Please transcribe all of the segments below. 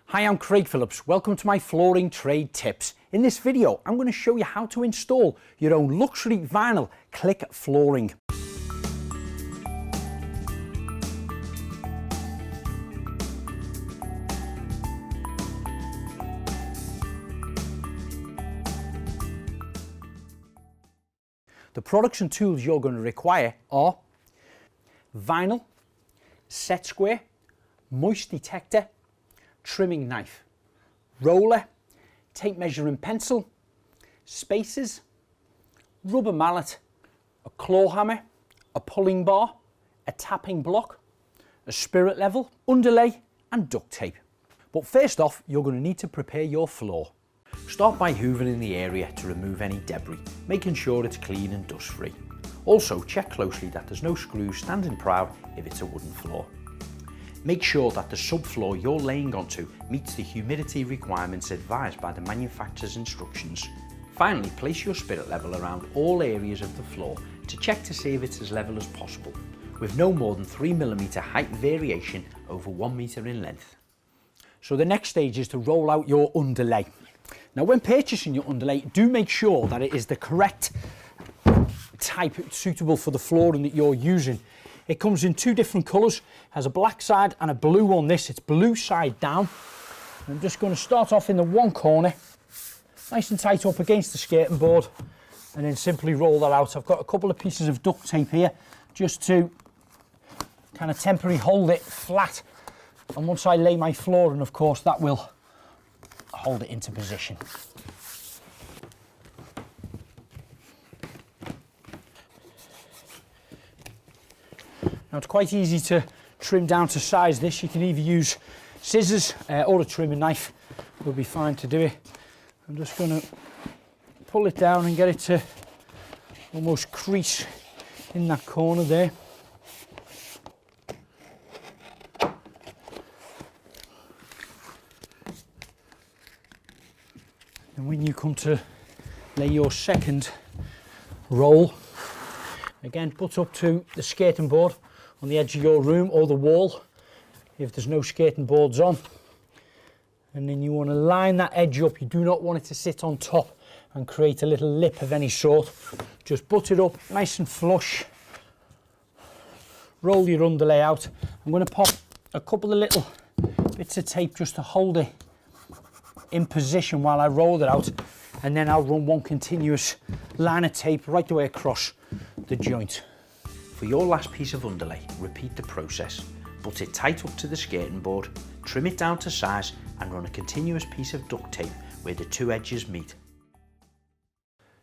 Hi, I'm Craig Phillips. Welcome to my flooring trade tips. In this video, I'm going to show you how to install your own luxury vinyl click flooring. The products and tools you're going to require are vinyl, set square, moist detector, trimming knife, roller, tape measure and pencil, spacers, rubber mallet, a claw hammer, a pulling bar, a tapping block, a spirit level, underlay and duct tape. But first off, you're going to need to prepare your floor. Start by hoovering the area to remove any debris, making sure it's clean and dust free. Also check closely that there's no screws standing proud if it's a wooden floor. Make sure that the subfloor you're laying onto meets the humidity requirements advised by the manufacturer's instructions. Finally, place your spirit level around all areas of the floor to check to see if it's as level as possible, with no more than 3mm height variation over 1 metre in length. So the next stage is to roll out your underlay. Now when purchasing your underlay, do make sure that it is the correct type suitable for the flooring that you're using. It comes in two different colours, has a black side and a blue on this. It's blue side down. I'm just going to start off in the one corner, nice and tight up against the skirting board, and then simply roll that out. I've got a couple of pieces of duct tape here just to kind of temporarily hold it flat. And once I lay my flooring, of course, that will hold it into position. Now it's quite easy to trim down to size this. You can either use scissors or a trimming knife will be fine to do it. I'm just going to pull it down and get it to almost crease in that corner there. And when you come to lay your second roll, again butt up to the skirting board on the edge of your room or the wall if there's no skirting boards on, and then you want to line that edge up. You do not want it to sit on top and create a little lip of any sort. Just butt it up nice and flush, roll your underlay out. I'm going to pop a couple of little bits of tape just to hold it in position while I roll it out, and then I'll run one continuous line of tape right the way across the joint. For your last piece of underlay, repeat the process. Butt it tight up to the skirting board, trim it down to size and run a continuous piece of duct tape where the two edges meet.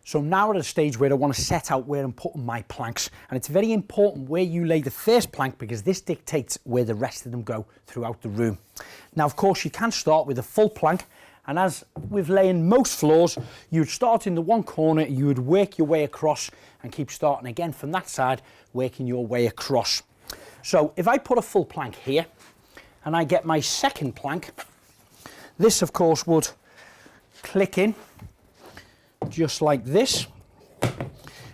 So now we're at a stage where I want to set out where I'm putting my planks, and it's very important where you lay the first plank because this dictates where the rest of them go throughout the room. Now of course you can start with a full plank, and as with laying most floors, you would start in the one corner, you would work your way across and keep starting again from that side, working your way across. So if I put a full plank here and I get my second plank, this of course would click in just like this.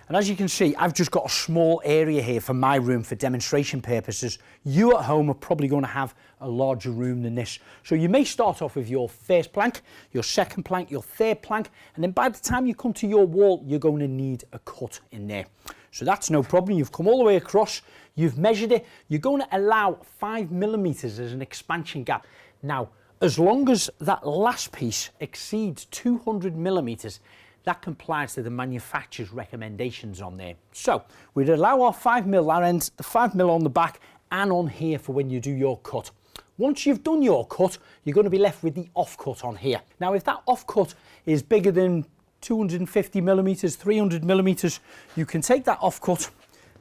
And as you can see, I've just got a small area here for my room for demonstration purposes. You at home are probably going to have a larger room than this. So you may start off with your first plank, your second plank, your third plank, and then by the time you come to your wall, you're going to need a cut in there. So that's no problem. You've come all the way across, you've measured it. You're going to allow 5mm as an expansion gap. Now, as long as that last piece exceeds 200mm, that complies to the manufacturer's recommendations on there. So we'd allow our 5mm that ends, the 5mm on the back and on here for when you do your cut. Once you've done your cut, you're going to be left with the offcut on here. Now if that offcut is bigger than 250mm, 300mm, you can take that offcut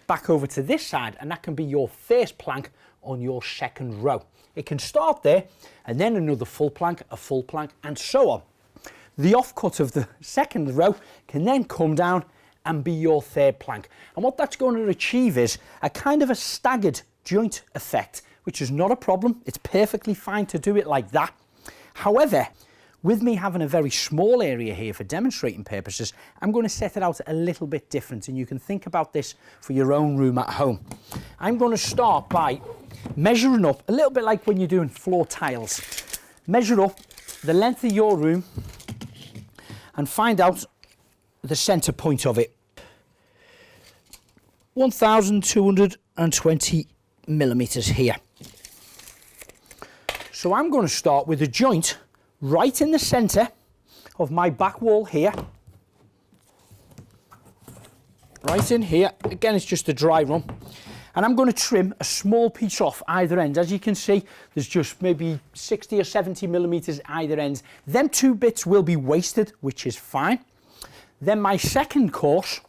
back over to this side, and that can be your first plank on your second row. It can start there and then another full plank, a full plank, and so on. The offcut of the second row can then come down and be your third plank. And what that's going to achieve is a kind of a staggered joint effect, which is not a problem. It's perfectly fine to do it like that. However, with me having a very small area here for demonstrating purposes, I'm going to set it out a little bit different, and you can think about this for your own room at home. I'm going to start by measuring up a little bit like when you're doing floor tiles. Measure up the length of your room and find out the centre point of it. 1,220 millimetres here. So I'm going to start with a joint right in the centre of my back wall here. Right in here. Again, it's just a dry run. And I'm going to trim a small piece off either end. As you can see, there's just maybe 60 or 70 millimetres either end. Them two bits will be wasted, which is fine. Then my second course,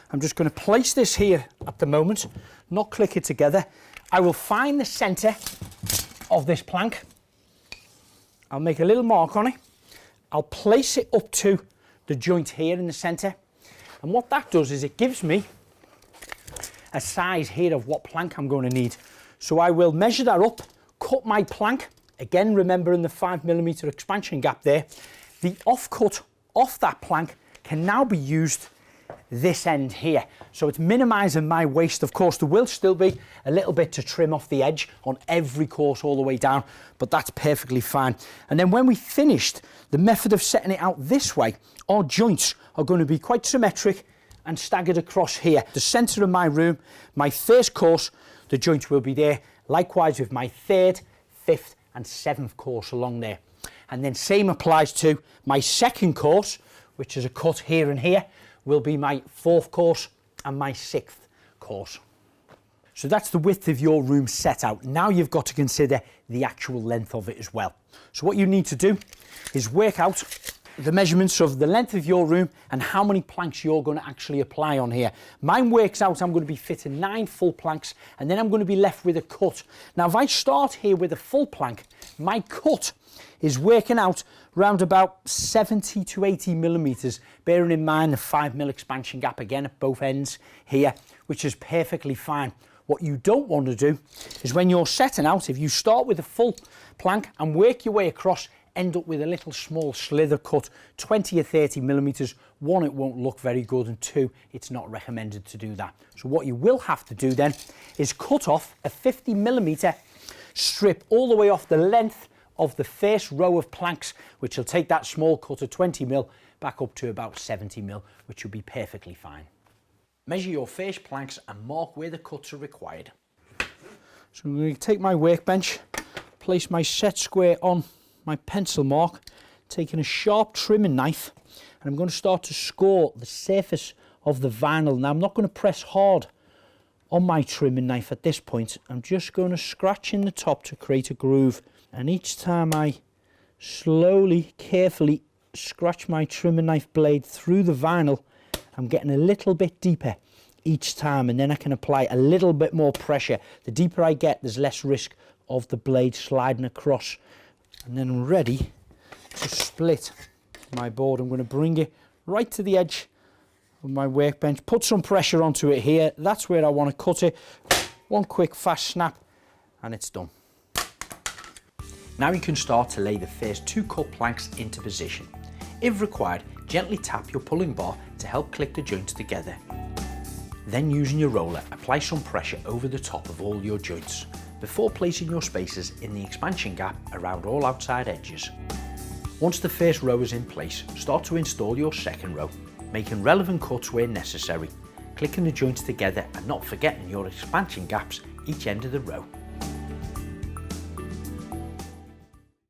I'm just going to place this here at the moment, not click it together. I will find the centre of this plank. I'll make a little mark on it. I'll place it up to the joint here in the centre. And what that does is it gives me a size here of what plank I'm going to need. So I will measure that up, cut my plank. Again, remembering the 5mm expansion gap there. The offcut off that plank can now be used this end here. So it's minimising my waste. Of course, there will still be a little bit to trim off the edge on every course all the way down, but that's perfectly fine. And then when we finished, the method of setting it out this way, our joints are going to be quite symmetric and staggered across here. The centre of my room, my first course, the joint will be there. Likewise with my third, fifth and seventh course along there. And then same applies to my second course, which is a cut here and here, will be my fourth course and my sixth course. So that's the width of your room set out. Now you've got to consider the actual length of it as well. So what you need to do is work out the measurements of the length of your room and how many planks you're going to actually apply on here. Mine works out I'm going to be fitting 9 full planks and then I'm going to be left with a cut. Now if I start here with a full plank, my cut is working out round about 70 to 80 millimetres, bearing in mind the 5mm expansion gap again at both ends here, which is perfectly fine. What you don't want to do is when you're setting out, if you start with a full plank and work your way across, end up with a little small slither cut, 20 or 30 millimetres. One, it won't look very good, and two, it's not recommended to do that. So what you will have to do then is cut off a 50mm strip all the way off the length of the first row of planks, which will take that small cut of 20mm back up to about 70mm, which will be perfectly fine. Measure your first planks and mark where the cuts are required. So I'm going to take my workbench, place my set square on my pencil mark, taking a sharp trimming knife, and I'm going to start to score the surface of the vinyl. Now I'm not going to press hard on my trimming knife at this point. I'm just going to scratch in the top to create a groove. And each time I slowly, carefully scratch my trimming knife blade through the vinyl, I'm getting a little bit deeper each time, and then I can apply a little bit more pressure. The deeper I get, there's less risk of the blade sliding across. And then I'm ready to split my board. I'm going to bring it right to the edge of my workbench, put some pressure onto it here. That's where I want to cut it. One quick fast snap and it's done. Now you can start to lay the first 2 cut planks into position. If required, gently tap your pulling bar to help click the joints together. Then using your roller, apply some pressure over the top of all your joints before placing your spacers in the expansion gap around all outside edges. Once the first row is in place, start to install your second row, making relevant cuts where necessary, clicking the joints together and not forgetting your expansion gaps each end of the row.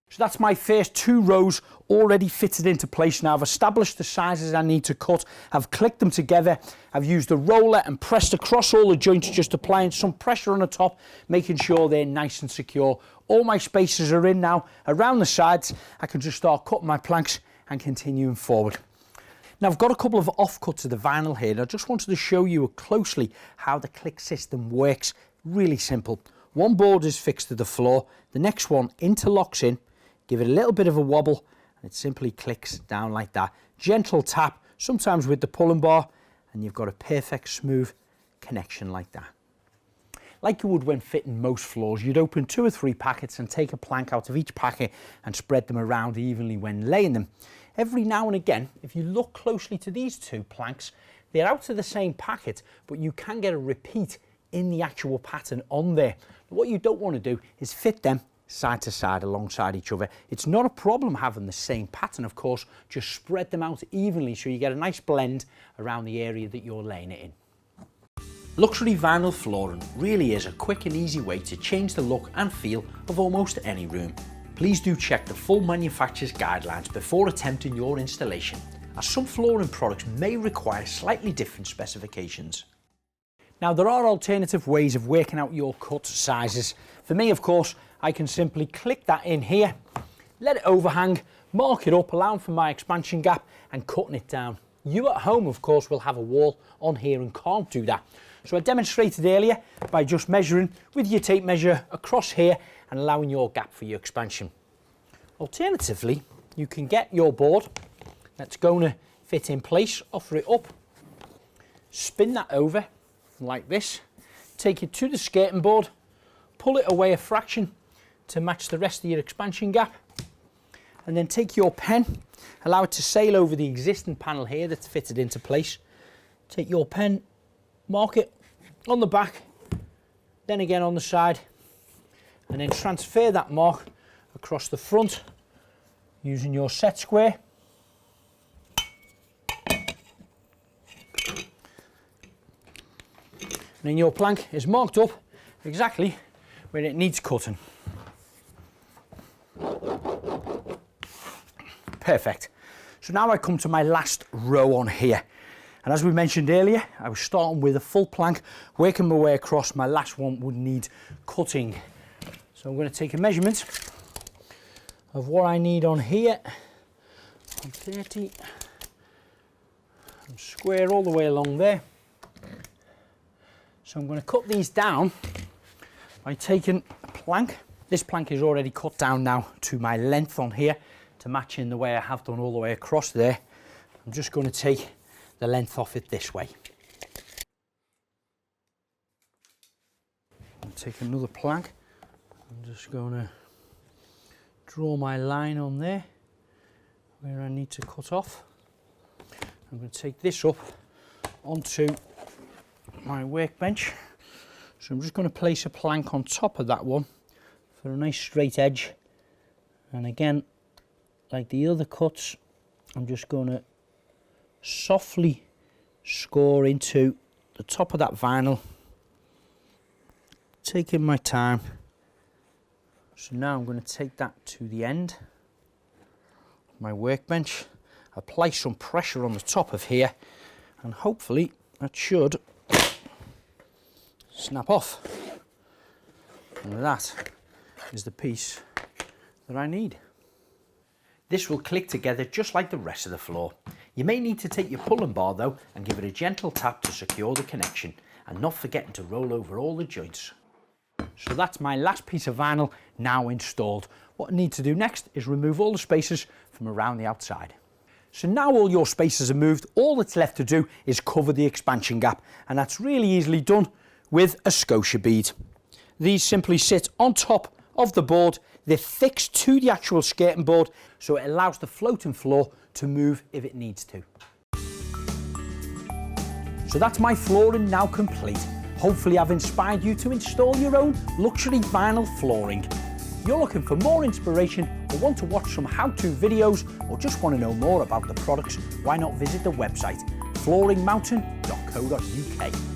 So that's my first 2 rows already fitted into place. Now I've established the sizes I need to cut. I've clicked them together. I've used the roller and pressed across all the joints, just applying some pressure on the top, making sure they're nice and secure. All my spacers are in now. Around the sides, I can just start cutting my planks and continuing forward. Now I've got a couple of offcuts of the vinyl here, and I just wanted to show you closely how the click system works. Really simple. One board is fixed to the floor, the next one interlocks in. Give it a little bit of a wobble and it simply clicks down like that. Gentle tap, sometimes with the pulling bar, and you've got a perfect smooth connection like that. Like you would when fitting most floors, you'd open 2 or 3 packets and take a plank out of each packet and spread them around evenly when laying them. Every now and again, if you look closely to these 2 planks, they're out of the same packet, but you can get a repeat in the actual pattern on there. What you don't want to do is fit them side to side alongside each other. It's not a problem having the same pattern, of course, just spread them out evenly so you get a nice blend around the area that you're laying it in. Luxury vinyl flooring really is a quick and easy way to change the look and feel of almost any room. Please do check the full manufacturer's guidelines before attempting your installation, as some flooring products may require slightly different specifications. Now, there are alternative ways of working out your cut sizes. For me, of course, I can simply click that in here, let it overhang, mark it up, allowing for my expansion gap and cutting it down. You at home, of course, will have a wall on here and can't do that. So I demonstrated earlier by just measuring with your tape measure across here and allowing your gap for your expansion. Alternatively, you can get your board that's going to fit in place, offer it up, spin that over like this, take it to the skirting board, pull it away a fraction to match the rest of your expansion gap, and then take your pen, allow it to sail over the existing panel here that's fitted into place. Take your pen, mark it on the back, then again on the side, and then transfer that mark across the front using your set square. And then your plank is marked up exactly where it needs cutting. Perfect. So now I come to my last row on here. And as we mentioned earlier, I was starting with a full plank, working my way across. My last one would need cutting. So I'm going to take a measurement of what I need on here. 130. And square all the way along there. So I'm going to cut these down by taking a plank. This plank is already cut down now to my length on here to match in the way I have done all the way across there. I'm just going to take the length off it this way. I'll take another plank. I'm just going to draw my line on there where I need to cut off. I'm going to take this up onto my workbench. So I'm just going to place a plank on top of that one for a nice straight edge. And again, like the other cuts, I'm just going to softly score into the top of that vinyl, taking my time. So now I'm going to take that to the end of my workbench, apply some pressure on the top of here, and hopefully that should snap off. And that is the piece that I need. This will click together just like the rest of the floor. You may need to take your pulling bar though and give it a gentle tap to secure the connection, and not forgetting to roll over all the joints. So that's my last piece of vinyl now installed. What I need to do next is remove all the spacers from around the outside. So now all your spacers are moved, all that's left to do is cover the expansion gap, and that's really easily done with a Scotia bead. These simply sit on top of the board. They're fixed to the actual skirting board, so it allows the floating floor to move if it needs to. So that's my flooring now complete. Hopefully I've inspired you to install your own luxury vinyl flooring. If you're looking for more inspiration or want to watch some how-to videos or just want to know more about the products, why not visit the website flooringmountain.co.uk.